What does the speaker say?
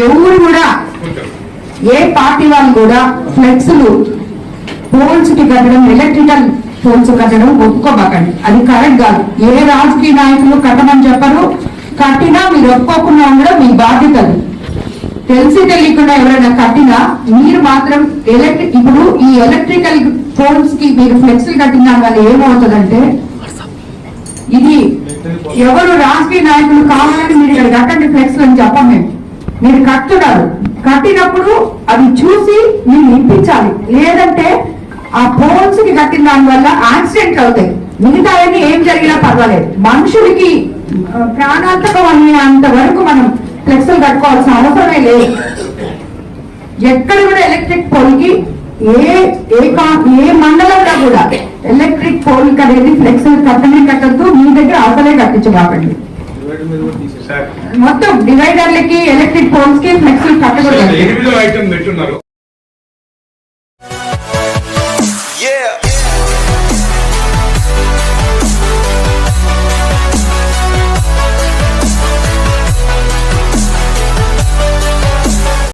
ఎవరు కూడా ఏ పార్టీ వాళ్ళు కూడా ఫ్లెక్స్లు పోల్స్ కి కట్టడం, ఎలక్ట్రికల్ పోల్స్ కట్టడం ఒప్పుకోబాకండి. అది కరెక్ట్ కాదు. ఏ రాజకీయ నాయకులు కట్టమని చెప్పరు. కట్టినా మీరు ఒప్పుకోకుండా ఉండడం మీ బాధ్యతలు. తెలిసి తెలియకుండా ఎవరైనా కట్టినా మీరు మాత్రం ఇప్పుడు ఈ ఎలక్ట్రికల్ పోల్స్ కి మీరు ఫ్లెక్స్లు కట్టిన దాని వల్ల ఏమవుతుందంటే, ఇది ఎవరు రాజకీయ నాయకులు కావాలని మీరు ఇక్కడ కట్టండి ఫ్లెక్స్లు అని చెప్పం మేము. మీరు కట్టున్నారు, కట్టినప్పుడు అవి చూసి మీరు ఇప్పించాలి. లేదంటే ఆ పోల్స్ కి కట్టిన దాని వల్ల యాక్సిడెంట్లు అవుతాయి. మిగతా ఏం జరిగినా పర్వాలేదు, మనుషులకి ప్రాణాంతకం అయ్యేంత వరకు మనం ఫ్లెక్స్లు కట్టుకోవాల్సిన అవసరమే లేదు. ఎక్కడ కూడా ఎలక్ట్రిక్ పోల్ కి ఏ మండలంలో కూడా ఎలక్ట్రిక్ పోల్ అనేది ఫ్లెక్స్లు కట్టనే కట్టద్దు. మీ దగ్గర అసలే కట్టించబాకండి. మొత్తం డివైడర్లకి ఎలక్ట్రిక్ పోల్స్ కి ఫ్లెక్స్లు కట్టకూడదు.